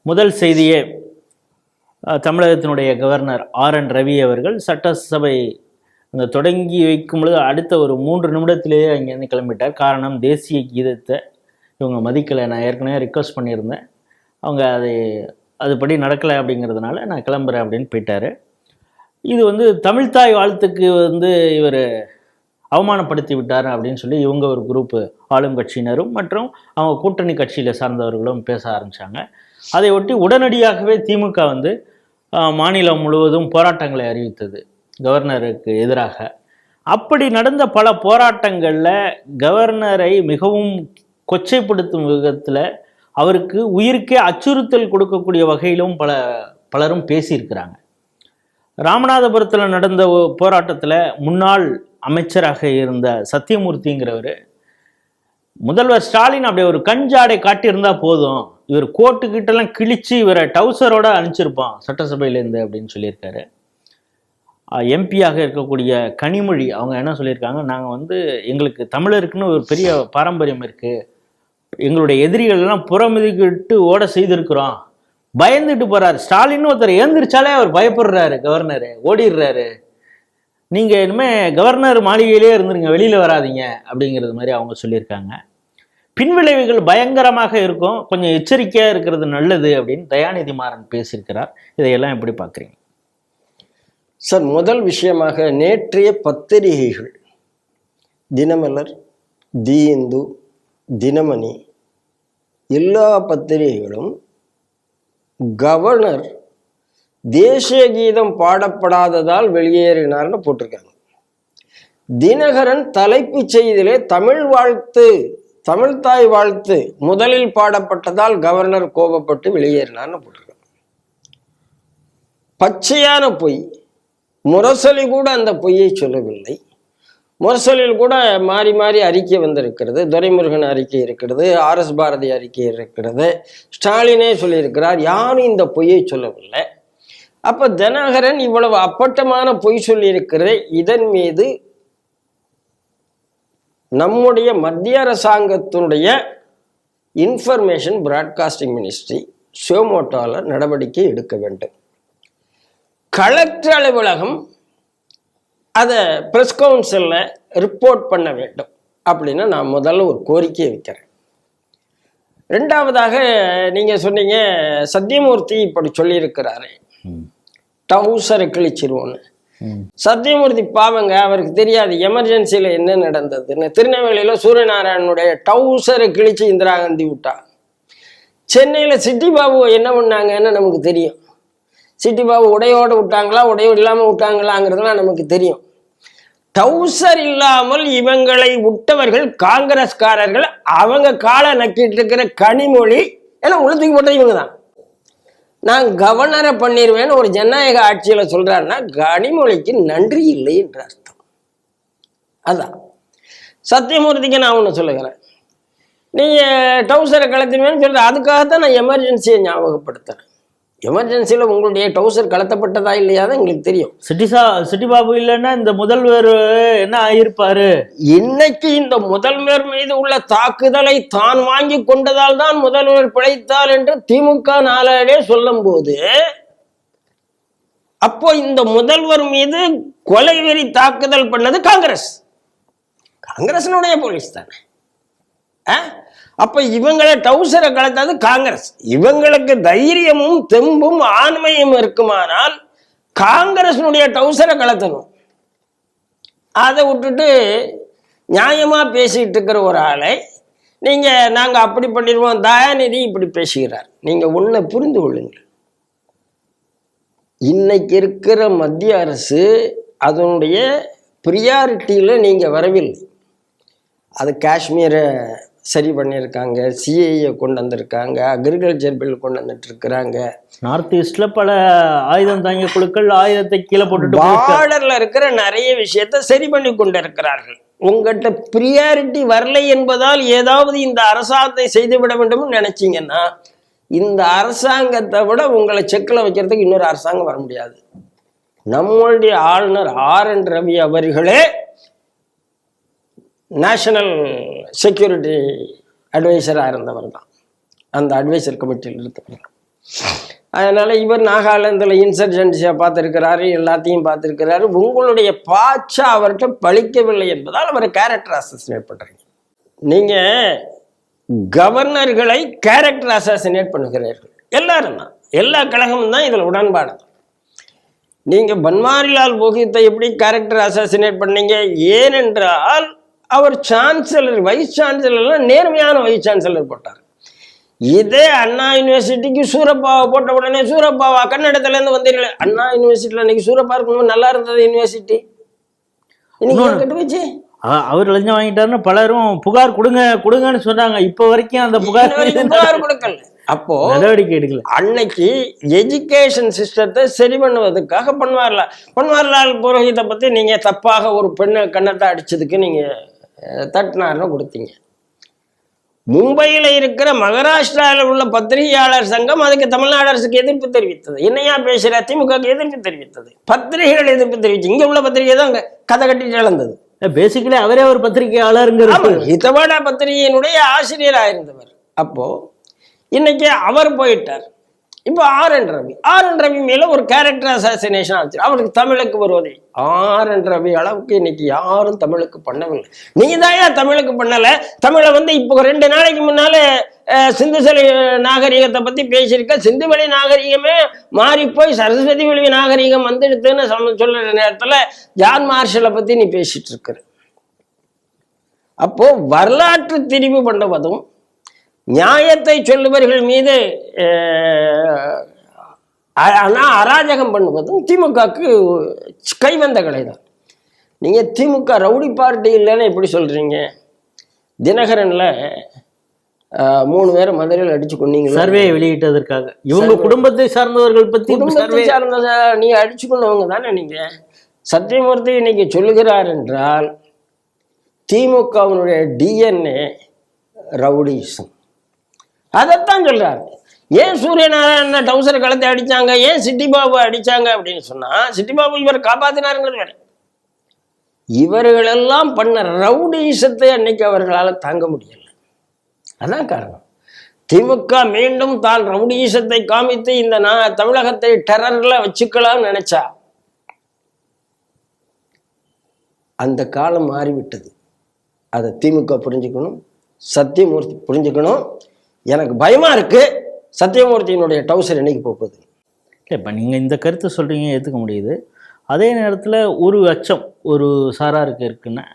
முதல் செய்தியே தமிழகத்தினுடைய கவர்னர் RN ரவி அவர்கள் சட்டசபை அந்த தொடங்கி வைக்கும் பொழுது அடுத்த ஒரு 3 நிமிடத்திலேயே அங்கேருந்து கிளம்பிட்டார். காரணம், தேசிய கீதத்தை இவங்க மதிக்கலை. நான் ஏற்கனவே ரிக்வஸ்ட் பண்ணியிருந்தேன், அவங்க அதுபடி நடக்கலை அப்படிங்கிறதுனால நான் கிளம்புறேன் அப்படின்னு போயிட்டார். இது தமிழ்தாய் வாழ்த்துக்கு இவர் அவமானப்படுத்தி விட்டார் அப்படின்னு சொல்லி இவங்க ஒரு குரூப்பு, ஆளும் கட்சியினரும் மற்றும் அவங்க கூட்டணி கட்சியில் சார்ந்தவர்களும் பேச ஆரம்பித்தாங்க. அதை ஒட்டி உடனடியாகவே திமுக மாநிலம் முழுவதும் போராட்டங்களை அறிவித்தது கவர்னருக்கு எதிராக. அப்படி நடந்த பல போராட்டங்களில் கவர்னரை மிகவும் கொச்சைப்படுத்தும் விதத்தில், அவருக்கு உயிருக்கே அச்சுறுத்தல் கொடுக்கக்கூடிய வகையிலும் பலரும் பேசியிருக்கிறாங்க. ராமநாதபுரத்தில் நடந்த போராட்டத்தில் முன்னாள் அமைச்சராக இருந்த சத்தியமூர்த்திங்கிறவர், முதல்வர் ஸ்டாலின் அப்படியே ஒரு கஞ்சாடை காட்டியிருந்தா போதும், இவர் கோட்டுக்கிட்டெல்லாம் கிழிச்சு இவரை டவுசரோட அனுப்பிச்சிருப்பான் சட்டசபையிலேருந்து அப்படின்னு சொல்லியிருக்காரு. எம்பியாக இருக்கக்கூடிய கனிமொழி அவங்க என்ன சொல்லியிருக்காங்க, நாங்கள் எங்களுக்கு தமிழருக்குன்னு ஒரு பெரிய பாரம்பரியம் இருக்குது, எங்களுடைய எதிரிகள்லாம் புறமிதிக்கிட்டு ஓட செய்திருக்கிறோம், பயந்துட்டு போகிறார் ஸ்டாலின்னு ஒருத்தர் ஏந்திரிச்சாலே அவர் பயப்படுறாரு, கவர்னரு ஓடிடுறாரு, நீங்கள் இனிமேல் கவர்னர் மாளிகையிலே இருந்துருங்க, வெளியில் வராதிங்க அப்படிங்கிறது மாதிரி அவங்க சொல்லியிருக்காங்க. பின்விளைவுகள் பயங்கரமாக இருக்கும், கொஞ்சம் எச்சரிக்கையாக இருக்கிறது நல்லது அப்படின்னு தயாநிதி மாறன் பேசியிருக்கிறார். இதையெல்லாம் எப்படி பார்க்குறீங்க சார்? முதல் விஷயமாக நேற்றைய பத்திரிகைகள் தினமலர், தி இந்து, தினமணி எல்லா பத்திரிகைகளும் கவர்னர் தேசிய கீதம் பாடப்படாததால் வெளியேறினார்னு போட்டிருக்காங்க. தினகரன் தலைப்பு செய்தியிலே தமிழ்தாய் வாழ்த்து முதலில் பாடப்பட்டதால் கவர்னர் கோபப்பட்டு வெளியேறினார்னு போட்டிருக்காங்க. பச்சையான பொய். முரசொலி கூட அந்த பொய்யை சொல்லவில்லை. முரசொலியில் கூட மாறி மாறி அறிக்கை வந்திருக்கிறது. துரைமுருகன் அறிக்கை இருக்கிறது, RS பாரதி அறிக்கை இருக்கிறது, ஸ்டாலினே சொல்லியிருக்கிறார், யாரும் இந்த பொய்யை சொல்லவில்லை. அப்ப தினகரன் இவ்வளவு அப்பட்டமான பொய் சொல்லியிருக்கிறது. இதன் மீது நம்முடைய மத்திய அரசாங்கத்தினுடைய இன்ஃபர்மேஷன் பிராட்காஸ்டிங் மினிஸ்ட்ரி ஷோமோட்டோல நடவடிக்கை எடுக்க வேண்டும். கலெக்டர் அலுவலகம் அதை பிரஸ் கவுன்சில்ல ரிப்போர்ட் பண்ண வேண்டும் அப்படின்னு நான் முதல்ல ஒரு கோரிக்கையை வைக்கிறேன். ரெண்டாவதாக நீங்க சொன்னீங்க சத்தியமூர்த்தி இப்படி சொல்லியிருக்கிறாரு, டவுசரை கிழிச்சிருவோன்னு. சத்தியமூர்த்தி பாவங்க, அவருக்கு தெரியாது எமர்ஜென்சியில என்ன நடந்ததுன்னு. திருநெல்வேலியில சூரியநாராயணனுடைய டவுசரை கிழிச்சு இந்திரா காந்தி விட்டா. சென்னையில சிட்டி பாபு என்ன பண்ணாங்கன்னு நமக்கு தெரியும். சிட்டி பாபு உடையோட விட்டாங்களா, உடையோடு இல்லாம விட்டாங்களாங்கிறதுலாம் நமக்கு தெரியும். டவுசர் இல்லாமல் இவங்களை விட்டவர்கள் காங்கிரஸ்காரர்கள். அவங்க காலை நக்கிட்டு இருக்கிற கனிமொழி எல்லாம் உளுத்துக்கு போட்ட இவங்க தான். நான் கவர்னரை பண்ணிடுவேன்னு ஒரு ஜனநாயக ஆட்சியில சொல்றாருன்னா கனிமொழிக்கு நன்றி இல்லை என்ற அர்த்தம். அதான் சத்தியமூர்த்திக்கு நான் ஒன்று சொல்லுகிறேன், நீங்க டவுசரை கலத்தினுவேன்னு சொல்ற, அதுக்காகத்தான் நான் எமர்ஜென்சியை ஞாபகப்படுத்துறேன். எமர்ஜென்சியில உங்களுடைய டவுசர் கலத்தப்பட்டதா இல்லையா தான் எங்களுக்கு தெரியும். சிட்டி பாபு இல்லைன்னா இந்த முதல்வர் என்ன ஆயிருப்பாரு? இன்னைக்கு இந்த முதல்வர் மீது உள்ள தாக்குதலை தான் வாங்கி கொண்டதால் தான் முதல்வர் பிழைத்தார் என்று திமுக நாளே சொல்லும் போது, அப்போ இந்த முதல்வர் மீது கொலை வெறி தாக்குதல் பண்ணது காங்கிரஸ்னுடைய போலீஸ் தானே. அப்ப இவங்களை டவுசரை கலத்தாது காங்கிரஸ். இவங்களுக்கு தைரியமும் தெம்பும் ஆண்மையும் இருக்குமானால் காங்கிரஸ்னுடைய டவுசரை கலத்தணும். அதை விட்டுட்டு நியாயமா பேசிட்டு இருக்கிற ஒரு ஆளை நீங்க நாங்க அப்படி பண்ணிடுவோம், தயாநிதி இப்படி பேசுகிறார். நீங்க ஒன்றை புரிந்து கொள்ளுங்கள், இன்னைக்கு இருக்கிற மத்திய அரசு அதனுடைய பிரியாரிட்டியில நீங்க வரவில்லை. அது காஷ்மீரை சரி பண்ணியிருக்காங்க, சிஏஏ கொண்டு வந்திருக்காங்க, அக்ரிகல்ச்சர் பில் கொண்டு வந்துட்டு இருக்கிறாங்க. நார்த் ஈஸ்ட்ல பல ஆயுதம் தாங்கிய குழுக்கள் ஆயுதத்தை கீழே போட்டுட்டு பார்டர்ல இருக்கிற நிறைய விஷயத்த சரி பண்ணி கொண்டு இருக்கிறார்கள். உங்கள்கிட்ட பிரியாரிட்டி வரலை என்பதால் ஏதாவது இந்த அரசாங்கத்தை செய்துவிட வேண்டும் நினைச்சீங்கன்னா, இந்த அரசாங்கத்தை விட உங்களை செக்கில் வைக்கிறதுக்கு இன்னொரு அரசாங்கம் வர முடியாது. நம்மளுடைய ஆளுநர் RN ரவி அவர்களே நேஷனல் செக்யூரிட்டி அட்வைசராக இருந்தவர் தான். அந்த அட்வைசர் கமிட்டியில் இருந்தவர். அதனால இவர் நாகாலாந்தில் இன்சர்ஜென்சியா பார்த்துருக்கிறாரு, எல்லாத்தையும் பார்த்துருக்கிறாரு. உங்களுடைய பாச்சா அவர்கிட்ட பழிக்கவில்லை என்பதால் அவரை கேரக்டர் அசாசினேட் பண்றீங்க. நீங்க கவர்னர்களை கேரக்டர் அசாசினேட் பண்ணுகிறீர்கள். எல்லாரும் தான், எல்லா கழகமும் தான் இதுல உடன்பாடு. நீங்க பன்வாரிலால் புரோஹித்தை எப்படி கேரக்டர் அசாசினேட் பண்ணீங்க? ஏனென்றால் அவர் சான்சலர், வைஸ் சான்சலர்லாம் நேர்மையான வைஸ் சான்சலர் போட்டார். இதே அண்ணா யூனிவர்சிட்டிக்கு சூரப்பாவை போட்ட உடனே சூரப்பாவா கன்னடத்துல இருந்து வந்தீங்களே, அண்ணா யூனிவர்சிட்டியில இன்னைக்கு சூரப்பா இருக்கணும், நல்லா இருந்தது யூனிவர்சிட்டி, இன்னைக்கு கட்டு வச்சு அவர் லஞ்சம் வாங்கிட்டாருன்னு பலரும் புகார் கொடுங்கன்னு சொன்னாங்க. இப்ப வரைக்கும் அந்த புகார் கொடுக்கல. அப்போ நடவடிக்கை எடுக்கல. அன்னைக்கு எஜுகேஷன் சிஸ்டத்தை சரி பண்ணுவதற்காக பன்வாரிலால் புரோஹித்தை பத்தி நீங்க தப்பாக ஒரு பெண்ணை கன்னத்தை அடிச்சதுக்கு நீங்க தட்டினார்னு கொடுத்தீங்க. மும்பையில் இருக்கிற மகாராஷ்டிராவில் உள்ள பத்திரிகையாளர் சங்கம் அதுக்கு தமிழ்நாடு அரசுக்கு எதிர்ப்பு தெரிவித்தது. என்னையா பேசுற, திமுக எதிர்ப்பு தெரிவித்தது, பத்திரிகைகள் எதிர்ப்பு தெரிவிச்சு. இங்க உள்ள பத்திரிகை தான் கதை கட்டிட்டு இழந்தது. பேசிக்கலி அவரே ஒரு பத்திரிகையாளருங்கிறது, இதவாடா பத்திரிகையினுடைய ஆசிரியராக இருந்தவர். அப்போ இன்னைக்கு அவர் போயிட்டார். இப்போ ஆர்.என். ரவி மேல ஒரு கேரக்டர் அசாசினேஷன் ஆச்சு. அவருக்கு தமிழுக்கு வருவதை ஆர்.என். ரவி அளவுக்கு இன்னைக்கு யாரும் தமிழுக்கு பண்ணவில்லை. நீங்க தான் தமிழுக்கு பண்ணல. தமிழை இப்போ 2 நாளைக்கு முன்னால சிந்து சரி நாகரிகத்தை பத்தி பேசியிருக்க. சிந்து வெளி நாகரிகமே மாறி போய் சரஸ்வதி வெளி நாகரிகம் வந்துடுதுன்னு சொல்ற நேரத்துல ஜான் மார்ஷலை பத்தி நீ பேசிட்டு இருக்கிற. அப்போ வரலாற்று திரிவு பண்ணுவதும் நியாயத்தை சொல்லுபவர்கள் மீது அராஜகம் பண்ணுவதும் திமுகக்கு கைவந்த கலைதான். நீங்க திமுக ரவுடி பார்ட்டி இல்லைன்னு எப்படி சொல்றீங்க? தினகரன்ல 3 பேரை மதுரையில் அடிச்சு கொண்டீங்க, சர்வே வெளியிட்டதற்காக. இவங்க குடும்பத்தை சார்ந்தவர்கள் பத்தி, குடும்பத்தை சார்ந்த நீ அடிச்சு கொண்டவங்க தானே நீங்க. சத்தியமூர்த்தி இன்னைக்கு சொல்லுகிறார் என்றால் திமுகவினுடைய டிஎன்ஏ ரவுடிசம். அதைத்தான் சொல்றாரு. ஏன் சூரியநாராயணன் டவுசர் கலத்தை அடிச்சாங்க, ஏன் சிட்டி பாபு அடிச்சாங்க அப்படின்னு சொன்னா, சிட்டி பாபு இவர் காப்பாத்தினாருங்கிறது வேற. இவர்களெல்லாம் பண்ண ரவுடிசத்தை அன்னைக்கு அவர்களால் தாங்க முடியல. அதான் காரணம். திமுக மீண்டும் தான் ரவுடிசத்தை காமித்து இந்த தமிழகத்தை டெரர்ல வச்சுக்கலாம் நினைச்சா அந்த காலம் மாறிவிட்டது. அதை திமுக புரிஞ்சுக்கணும், சத்தியமூர்த்தி புரிஞ்சுக்கணும். எனக்கு பயமா இருக்கு, சத்தியமூர்த்தியினுடைய டவுசர் என்னைக்கு போகுது. இப்போ நீங்கள் இந்த கருத்தை சொல்கிறீங்க, ஏற்றுக்க முடியுது. அதே நேரத்தில் ஒரு அச்சம் ஒரு சாராருக்கு இருக்குன்னா,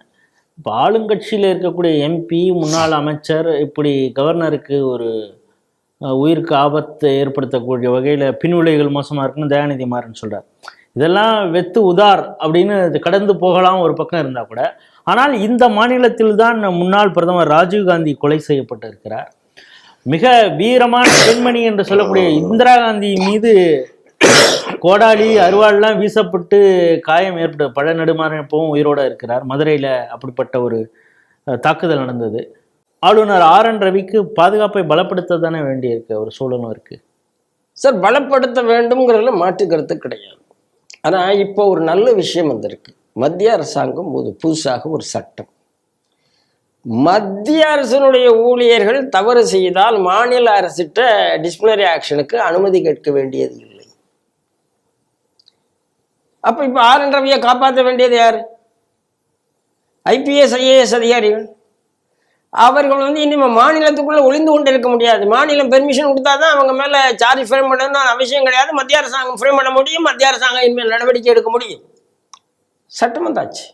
இப்போ ஆளுங்கட்சியில் இருக்கக்கூடிய எம்பி, முன்னாள் அமைச்சர், இப்படி கவர்னருக்கு ஒரு உயிருக்கு ஆபத்தை ஏற்படுத்தக்கூடிய வகையில் பின்விளைவுகள் மோசமாக இருக்குன்னு தயாநிதி மாறன் சொல்கிறார். இதெல்லாம் வெத்து உதார் அப்படின்னு கடந்து போகலாம் ஒரு பக்கம் இருந்தால் கூட, ஆனால் இந்த மாநிலத்தில் தான் முன்னாள் பிரதமர் ராஜீவ்காந்தி கொலை செய்யப்பட்டிருக்கிறார். மிக வீரமான பெண்மணி என்று சொல்லக்கூடிய இந்திரா காந்தி மீது கோடாலி அருவாள்லாம் வீசப்பட்டு காயம் ஏற்பட்ட பழ நெடுமாறன் இப்பவும் உயிரோடு இருக்கிறார். மதுரையில் அப்படிப்பட்ட ஒரு தாக்குதல் நடந்தது. ஆளுநர் ஆர்.என். ரவிக்கு பாதுகாப்பை பலப்படுத்த தானே வேண்டியிருக்கு ஒரு சூழலும் இருக்கு. சார், பலப்படுத்த வேண்டும்ங்கிறதுல மாற்று கருத்து கிடையாது. ஆனால் இப்போ ஒரு நல்ல விஷயம் வந்திருக்கு. மத்திய அரசாங்கம் புதுசாக ஒரு சட்டம், மத்திய அரசினுடைய ஊழியர்கள் தவறு செய்தால் மாநில அரசிட்ட டிசிப்ளினரி ஆக்ஷனுக்கு அனுமதி கேட்க வேண்டியது இல்லை. அப்ப இப்ப ஆர்.என். ரவியை காப்பாற்ற வேண்டியது யாரு? ஐபிஎஸ் ஐஏஎஸ் அதிகாரிகள். அவர்கள் இனிமே மாநிலத்துக்குள்ள ஒளிந்து கொண்டு இருக்க முடியாது. மாநிலம் பெர்மிஷன் கொடுத்தாதான் அவங்க மேல சார்ஜ் ஃப்ரேம் பண்ணணும் அவசியம் கிடையாது. மத்திய அரசாங்கம் ஃப்ரேம் பண்ண முடியும், மத்திய அரசாங்கம் இனிமேல் நடவடிக்கை எடுக்க முடியும். சட்டம் வந்தாச்சு.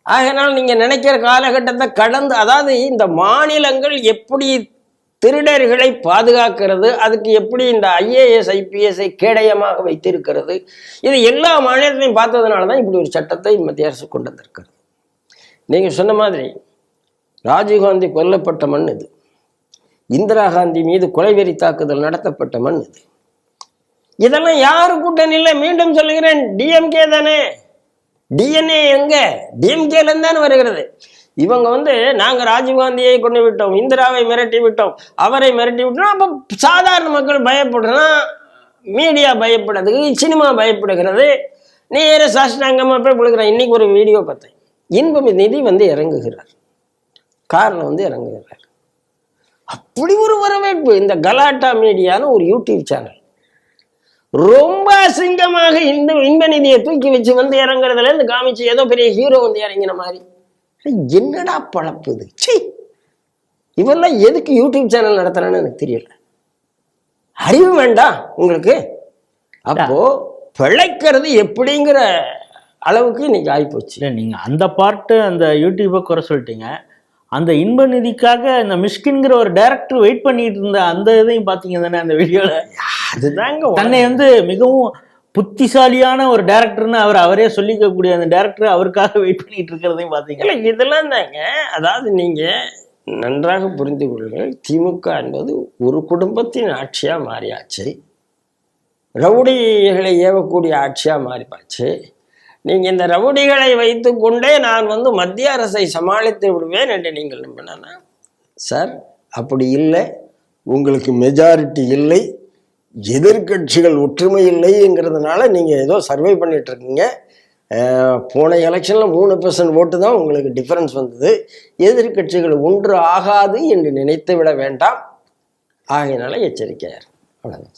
ஆகையினால் நீங்க நினைக்கிற காலகட்டத்தை கடந்து, அதாவது இந்த மாநிலங்கள் எப்படி திருடர்களை பாதுகாக்கிறது, அதுக்கு எப்படி இந்த ஐஏஎஸ் ஐபிஎஸ்ஐ கேடயமாக வைத்திருக்கிறது, இது எல்லா மாநிலத்தையும் பார்த்ததுனாலதான் இப்படி ஒரு சட்டத்தை மத்திய அரசு கொண்டு வந்திருக்கிறது. நீங்க சொன்ன மாதிரி ராஜீவ்காந்தி கொல்லப்பட்ட மண் இது, இந்திரா காந்தி மீது கொலைவெறி தாக்குதல் நடத்தப்பட்ட மண் இது. இதெல்லாம் யாரு கூட்டணியில்? மீண்டும் சொல்லுகிறேன், டிஎம்கே தானே. டிஎன்ஏ எங்க? டிஎம்கேல இருந்தானே வருகிறது. இவங்க நாங்க ராஜீவ்காந்தியை கொண்டு விட்டோம், இந்திராவை மிரட்டி விட்டோம், அவரை மிரட்டி விட்டோம். அப்ப சாதாரண மக்கள் பயப்படுறோம், மீடியா பயப்படுறதுக்கு, சினிமா பயப்படுகிறது, நேர சாஷ்டாங்கமா போய் கொடுக்குறேன். இன்னைக்கு ஒரு வீடியோ பார்த்தேன், இன்பம் நிதி இறங்குகிறார், காரணம் இறங்குகிறார். அப்படி ஒரு வரவேற்பு. இந்த கலாட்டா மீடியான்னு ஒரு யூடியூப் சேனல் ரொம்ப அசிங்கமாக இந்த இன்ப நிதியை தூக்கி வச்சு வந்து இறங்குறதுல இருந்து காமிச்சு ஏதோ பெரிய ஹீரோ வந்து இறங்கின மாதிரி. என்னடா பழப்பு இது? சீ, இவெல்லாம் எதுக்கு யூடியூப் சேனல் நடத்துறான்னு எனக்கு தெரியல. அறிவு வேண்டாம் உங்களுக்கு? அப்போ பிழைக்கிறது எப்படிங்கிற அளவுக்கு இன்னைக்கு ஆகிப்போச்சு. இல்லை, நீங்கள் அந்த பார்ட்டு அந்த யூடியூப்பை குறை சொல்லிட்டீங்க. அந்த இன்ப நிதிக்காக இந்த மிஷ்கின்கிற ஒரு டைரக்டர் வெயிட் பண்ணிட்டு இருந்த அந்த இதையும் பார்த்தீங்க தானே அந்த வீடியோவில்? அதுதாங்க தன்னை வந்து மிகவும் புத்திசாலியான ஒரு டைரக்டர்னு அவரே சொல்லிக்கக்கூடிய அந்த டைரக்டர் அவருக்காக வெயிட் பண்ணிட்டு இருக்கிறதையும் பார்த்தீங்களா? இதெல்லாம் தாங்க. அதாவது நீங்க நன்றாக புரிந்து கொள்ளுங்கள், திமுக என்பது ஒரு குடும்பத்தின் ஆட்சியா மாறியாச்சு, ரவுடிகளை ஏவக்கூடிய ஆட்சியா மாறிப்பாச்சு. நீங்க இந்த ரவுடிகளை வைத்து கொண்டே நான் வந்து மத்திய அரசை சமாளித்து விடுவேன் என்று நீங்கள் நம்பினா சார், அப்படி இல்லை. உங்களுக்கு மெஜாரிட்டி இல்லை, எதிர்கட்சிகள் ஒற்றுமை இல்லைங்கிறதுனால நீங்கள் ஏதோ சர்வே பண்ணிட்டு இருக்கீங்க. போன எலெக்ஷனில் 3% ஓட்டு தான் உங்களுக்கு டிஃபரன்ஸ் வந்தது. எதிர்கட்சிகள் ஒன்று ஆகாது என்று நினைத்து விட வேண்டாம். ஆகையினால எச்சரிக்கையார். அவ்வளோதான்.